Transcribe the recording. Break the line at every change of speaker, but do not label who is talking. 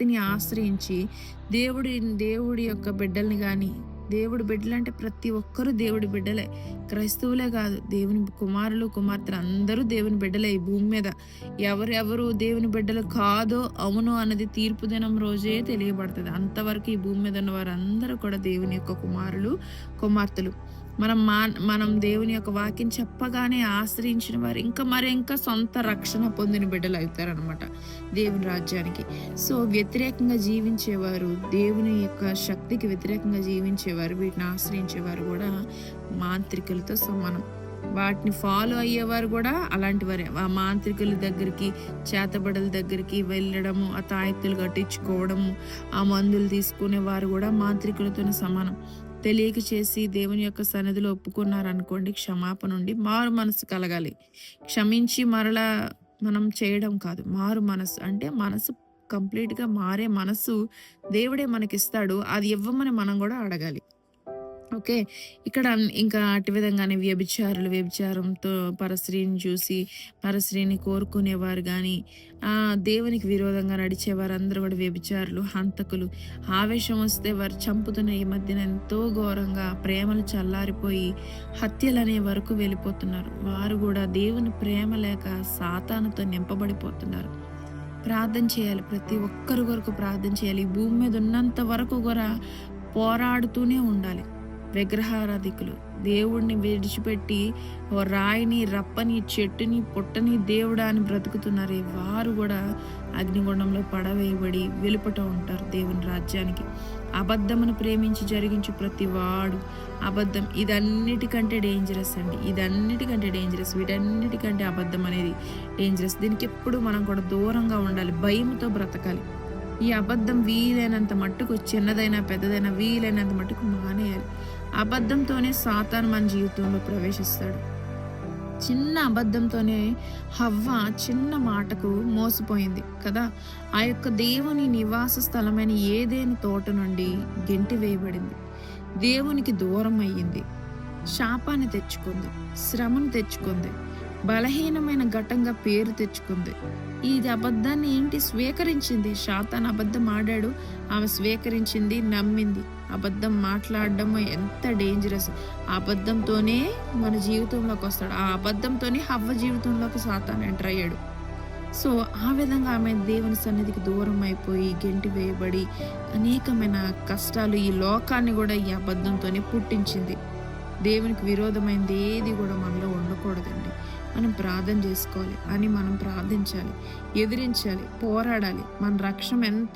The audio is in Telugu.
శక్తిని ఆశ్రయించి దేవుడి దేవుడి యొక్క బిడ్డల్ని కానీ, దేవుడి బిడ్డలంటే ప్రతి ఒక్కరూ దేవుడి బిడ్డలే, క్రైస్తవులే కాదు, దేవుని కుమారులు కుమార్తెలు అందరూ దేవుని బిడ్డలే. ఈ భూమి మీద ఎవరెవరు దేవుని బిడ్డలు కాదో అవును అన్నది తీర్పు దినం రోజే తెలియబడుతుంది. అంతవరకు ఈ భూమి మీద ఉన్న వారందరూ కూడా దేవుని యొక్క కుమారులు కుమార్తెలు. మనం దేవుని యొక్క వాక్యం చెప్పగానే ఆశ్రయించిన వారు ఇంకా సొంత రక్షణ పొందిన బిడ్డలు అవుతారనమాట దేవుని రాజ్యానికి. సో వ్యతిరేకంగా జీవించేవారు, దేవుని యొక్క శక్తికి వ్యతిరేకంగా జీవించేవారు, వీటిని ఆశ్రయించేవారు కూడా మాంత్రికులతో సమానం. వాటిని ఫాలో అయ్యేవారు కూడా అలాంటి వారే. ఆ మాంత్రికుల దగ్గరికి, చేతబడుల దగ్గరికి వెళ్ళడము, ఆ తాయెత్తులు కట్టించుకోవడము, ఆ మందులు తీసుకునే వారు కూడా మాంత్రికులతోనే సమానం. తెలియక చేసి దేవుని యొక్క సన్నిధిలో ఒప్పుకున్నారనుకోండి, క్షమాపణ నుండి మారు మనసు కలగాలి. క్షమించి మరలా మనం చేయడం కాదు. మారు మనసు అంటే మనసు కంప్లీట్గా మారే మనసు దేవుడే మనకిస్తాడు. అది ఇవ్వమని మనం కూడా అడగాలి. ఓకే. ఇక్కడ ఇంకా అటు విధంగానే వ్యభిచారంతో పరస్త్రీని చూసి పరస్త్రీని కోరుకునేవారు కానీ, దేవునికి విరోధంగా నడిచేవారు అందరూ కూడా వ్యభిచారులు, హంతకులు. ఆవేశం వస్తే వారు చంపుతున్న ఈ మధ్యన ఎంతో ఘోరంగా ప్రేమలు చల్లారిపోయి హత్యలు అనే వరకు వెళ్ళిపోతున్నారు. వారు కూడా దేవుని ప్రేమ లేక సాతానుతో నింపబడిపోతున్నారు. ప్రార్థన చేయాలి, ప్రతి ఒక్కరి కొరకు ప్రార్థన చేయాలి. ఈ భూమి మీద ఉన్నంత వరకు కూడా పోరాడుతూనే ఉండాలి. విగ్రహారాధికులు దేవుడిని విడిచిపెట్టి ఓ రాయిని, రప్పని, చెట్టుని, పుట్టని దేవుడా అని బ్రతుకుతున్నారు. వారు కూడా అగ్నిగుండంలో పడవేయబడి వెలుపట ఉంటారు దేవుని రాజ్యానికి. అబద్ధమును ప్రేమించి జరిగించు ప్రతి వాడు అబద్ధం ఇదన్నిటికంటే డేంజరస్ అండి. ఇదన్నిటికంటే డేంజరస్, వీటన్నిటికంటే అబద్ధం అనేది డేంజరస్. దీనికి ఎప్పుడు మనం కూడా దూరంగా ఉండాలి, భయంతో బ్రతకాలి. ఈ అబద్ధం వీలైనంత మట్టుకు, చిన్నదైనా పెద్దదైనా వీలైనంత మట్టుకు మానేయాలి. అబద్ధంతోనే సాతాను మన జీవితంలో ప్రవేశిస్తాడు. చిన్న అబద్ధంతోనే హవ్వ చిన్న మాటకు మోసపోయింది కదా. ఆ యొక్క దేవుని నివాస స్థలమైన ఏదేని తోట నుండి గెంటి వేయబడింది, దేవునికి దూరం అయ్యింది, శాపాన్ని తెచ్చుకుంది, శ్రమను తెచ్చుకుంది, బలహీనమైన ఘటంగా పేరు తెచ్చుకుంది. ఇది అబద్ధాన్ని ఏంటి స్వీకరించింది. సాతాను అబద్ధం ఆడాడు, ఆమె స్వీకరించింది, నమ్మింది. అబద్ధం మాట్లాడడం ఎంత డేంజరస్. ఆ అబద్ధంతోనే మన జీవితంలోకి వస్తాడు. ఆ అబద్ధంతోనే హవ్వ జీవితంలోకి సాతాను ఎంటర్ అయ్యాడు. సో ఆ విధంగా ఆమె దేవుని సన్నిధికి దూరం అయిపోయి గెంటి వేయబడి అనేకమైన కష్టాలు, ఈ లోకాన్ని కూడా ఈ అబద్ధంతోనే పుట్టించింది. దేవునికి విరోధమైనది ఏది కూడా మనలో ఉండకూడదండి. మనం ప్రార్థన చేసుకోవాలి అని మనం ప్రార్థించాలి, ఎదిరించాలి, పోరాడాలి. మన రక్షణ ఎంత